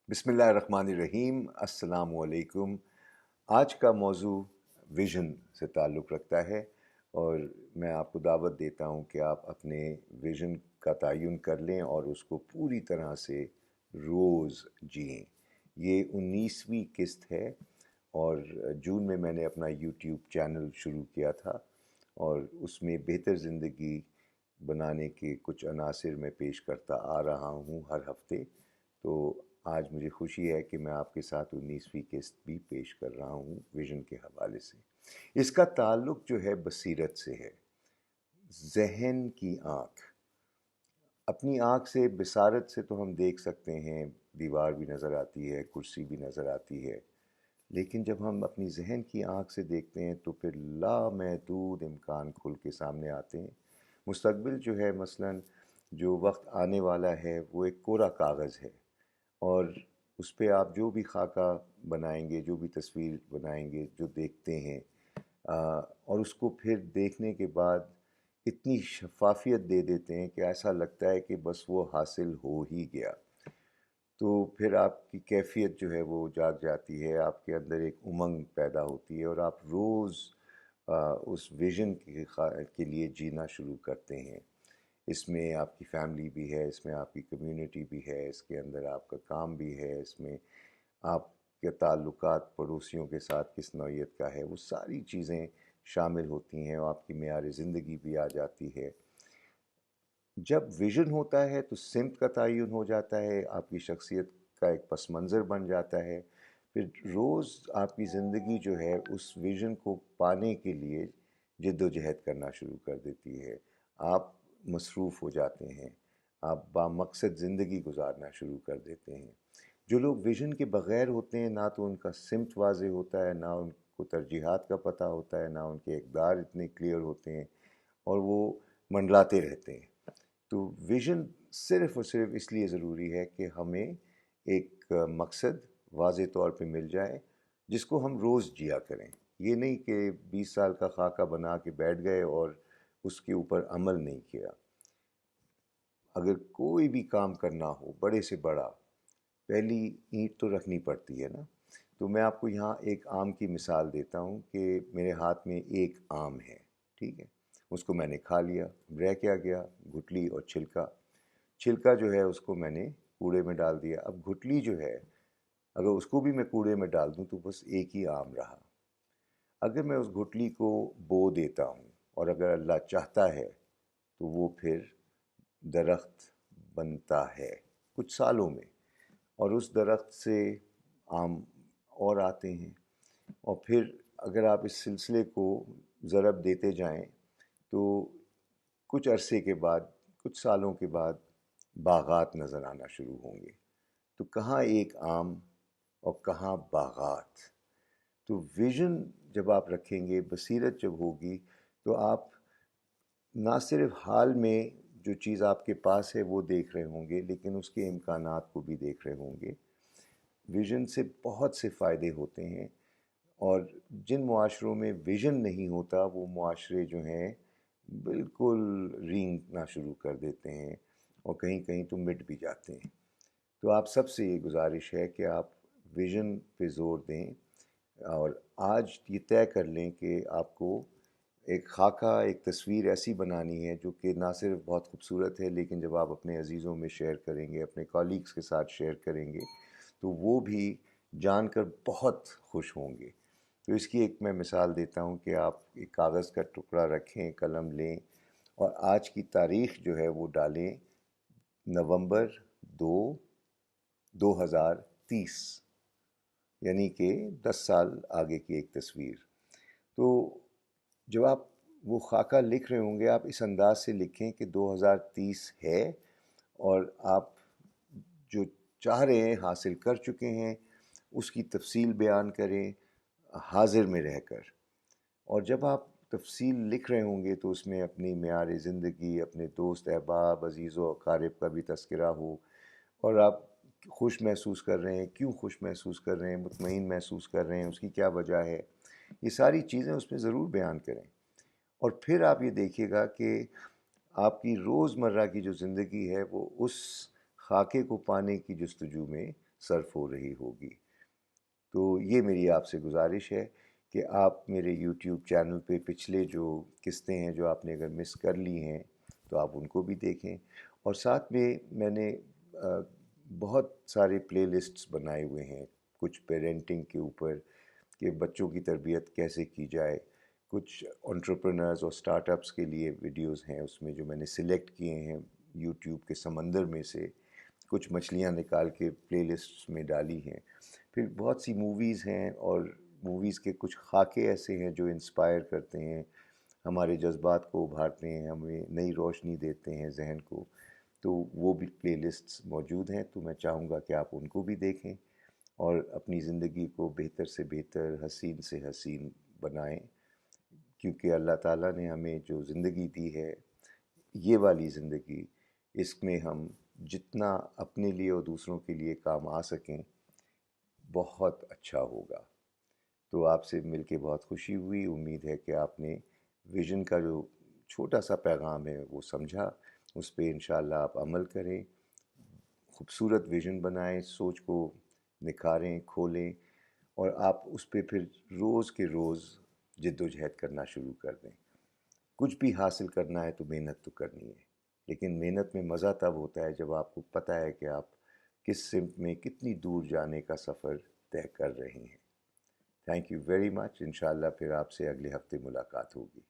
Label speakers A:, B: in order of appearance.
A: बिस्मिल्लाहिर्रहमानिर्रहीम। अस्सलाम वालेकुम। आज का मौजू विज़न से ताल्लुक़ रखता है और मैं आपको दावत देता हूँ कि आप अपने विज़न का तयन कर लें और उसको पूरी तरह से रोज़ जिएँ। ये 19वीं किस्त है और जून में मैंने अपना यूट्यूब चैनल शुरू किया था और उसमें बेहतर ज़िंदगी बनाने के कुछ अनासिर मैं पेश करता आ रहा हूँ हर हफ्ते। तो आज मुझे खुशी है कि मैं आपके साथ 19वीं किस्त भी पेश कर रहा हूँ विज़न के हवाले से। इसका ताल्लुक़ जो है बसीरत से है, ज़हन की आँख। अपनी आँख से बसारत से तो हम देख सकते हैं, दीवार भी नज़र आती है, कुर्सी भी नज़र आती है, लेकिन जब हम अपनी ज़हन की आँख से देखते हैं तो फिर लामहदूद इम्कान खुल के सामने आते हैं। मुस्तक़बिल जो है, मसलन जो वक्त आने वाला है, वो एक कोरा कागज़ है और उस पे आप जो भी खाका बनाएंगे, जो भी तस्वीर बनाएंगे, जो देखते हैं और उसको फिर देखने के बाद इतनी शफ़ाफ़ियत दे देते हैं कि ऐसा लगता है कि बस वो हासिल हो ही गया। तो फिर आपकी कैफ़ियत जो है वो जाग जाती है, आपके अंदर एक उमंग पैदा होती है और आप रोज़ उस विज़न के लिए जीना शुरू करते हैं। इसमें आपकी फैमिली भी है, इसमें आपकी कम्युनिटी भी है, इसके अंदर आपका काम भी है, इसमें आपके ताल्लुकात पड़ोसियों के साथ किस नौइयत का है, वो सारी चीज़ें शामिल होती हैं और आपकी मेयार ज़िंदगी भी आ जाती है। जब विज़न होता है तो सिमत का तयन हो जाता है, आपकी शख्सियत का एक पस मंज़र बन जाता है। फिर रोज़ आपकी ज़िंदगी जो है उस विज़न को पाने के लिए जद्दोजहद करना शुरू कर देती है। आप मसरूफ़ हो जाते हैं, आप बामक़सद ज़िंदगी गुजारना शुरू कर देते हैं। जो लोग विज़न के बग़ैर होते हैं, ना तो उनका सिमत वाज़ेह होता है, ना उनको तरजीहात का पता होता है, ना उनके इक़दार इतने क्लियर होते हैं और वो मंडलाते रहते हैं। तो विज़न सिर्फ़ और सिर्फ इसलिए ज़रूरी है कि हमें एक मकसद वाज़ेह तौर पे मिल जाए जिसको हम रोज़ जिया करें। ये नहीं कि 20 साल का खाका बना के बैठ गए और उसके ऊपर अमल नहीं किया। अगर कोई भी काम करना हो बड़े से बड़ा, पहली ईंट तो रखनी पड़ती है ना। तो मैं आपको यहाँ एक आम की मिसाल देता हूँ कि मेरे हाथ में एक आम है, ठीक है। उसको मैंने खा लिया, रह क्या गया? गुठली और छिलका। छिलका जो है उसको मैंने कूड़े में डाल दिया। अब गुठली जो है, अगर उसको भी मैं कूड़े में डाल दूँ तो बस एक ही आम रहा। अगर मैं उस गुठली को बो देता हूँ और अगर अल्लाह चाहता है तो वो फिर दरख्त बनता है कुछ सालों में और उस दरख्त से आम और आते हैं और फिर अगर आप इस सिलसिले को ज़रब देते जाएं तो कुछ अरसे के बाद, कुछ सालों के बाद बागात नज़र आना शुरू होंगे। तो कहाँ एक आम और कहाँ बागात। तो विज़न जब आप रखेंगे, बसीरत जब होगी, तो आप ना सिर्फ हाल में जो चीज़ आपके पास है वो देख रहे होंगे, लेकिन उसके इम्कानात को भी देख रहे होंगे। विज़न से बहुत से फ़ायदे होते हैं और जिन मुआशरों में विज़न नहीं होता वो मुआशरे जो हैं बिल्कुल रींगना शुरू कर देते हैं और कहीं कहीं तो मिट भी जाते हैं। तो आप सबसे ये गुजारिश है कि आप विज़न पे ज़ोर दें और आज ये तय कर लें कि आपको एक खाका, एक तस्वीर ऐसी बनानी है जो कि ना सिर्फ बहुत खूबसूरत है, लेकिन जब आप अपने अज़ीज़ों में शेयर करेंगे, अपने कॉलीग्स के साथ शेयर करेंगे, तो वो भी जानकर बहुत खुश होंगे। तो इसकी एक मैं मिसाल देता हूँ कि आप एक कागज़ का टुकड़ा रखें, कलम लें और आज की तारीख़ जो है वो डालें नवंबर 2, 2030, यानी कि 10 साल आगे की एक तस्वीर। तो जब आप वो खाका लिख रहे होंगे, आप इस अंदाज से लिखें कि 2030 है और आप जो चाह रहे हैं, हासिल कर चुके हैं, उसकी तफसील बयान करें हाजिर में रहकर। और जब आप तफसील लिख रहे होंगे तो उसमें अपनी मेयार ज़िंदगी, अपने दोस्त अहबाब, अज़ीज़ व अकारिब का भी तज़किरा हो और आप खुश महसूस कर रहे हैं, क्यों खुश महसूस कर रहे हैं, मुतमईन महसूस कर रहे हैं, उसकी क्या वजह है, ये सारी चीज़ें उसमें ज़रूर बयान करें। और फिर आप ये देखिएगा कि आपकी रोज़मर्रा की जो ज़िंदगी है वो उस खाके को पाने की जस्तजू में صرف ہو رہی ہوگی۔ تو یہ میری آپ سے گزارش ہے کہ آپ میرے یوٹیوب چینل پہ پچھلے جو قسطیں ہیں جو آپ نے اگر مس کر لی ہیں تو آپ ان کو بھی دیکھیں، اور ساتھ میں میں نے بہت سارے پلے لسٹس بنائے ہوئے ہیں، کچھ پیرنٹنگ کے اوپر کہ بچوں کی تربیت کیسے کی جائے، کچھ انٹرپرنرز اور سٹارٹ اپس کے لیے ویڈیوز ہیں اس میں جو میں نے سلیکٹ کیے ہیں یوٹیوب کے سمندر میں سے، کچھ مچھلیاں نکال کے پلے لسٹس میں ڈالی ہیں۔ پھر بہت سی موویز ہیں، اور موویز کے کچھ خاکے ایسے ہیں جو انسپائر کرتے ہیں، ہمارے جذبات کو ابھارتے ہیں، ہمیں نئی روشنی دیتے ہیں ذہن کو، تو وہ بھی پلے لسٹس موجود ہیں۔ تو میں چاہوں گا کہ آپ ان کو بھی دیکھیں اور اپنی زندگی کو بہتر سے بہتر، حسین سے حسین بنائیں، کیونکہ اللہ تعالیٰ نے ہمیں جو زندگی دی ہے، یہ والی زندگی، اس میں ہم جتنا اپنے لیے اور دوسروں کے لیے کام آ سکیں بہت اچھا ہوگا۔ تو آپ سے مل کے بہت خوشی ہوئی، امید ہے کہ آپ نے ویژن کا جو چھوٹا سا پیغام ہے وہ سمجھا، اس پہ انشاءاللہ آپ عمل کریں، خوبصورت ویژن بنائیں، سوچ کو نکھاریں، کھولیں، اور آپ اس پہ پھر روز کے روز جد و جہد کرنا شروع کر دیں۔ کچھ بھی حاصل کرنا ہے تو محنت تو کرنی ہے، لیکن محنت میں مزہ تب ہوتا ہے جب آپ کو پتہ ہے کہ آپ کس سمت میں کتنی دور جانے کا سفر طے کر رہے ہیں۔ تھینک یو ویری مچ، انشاءاللہ پھر آپ سے اگلے ہفتے ملاقات ہوگی۔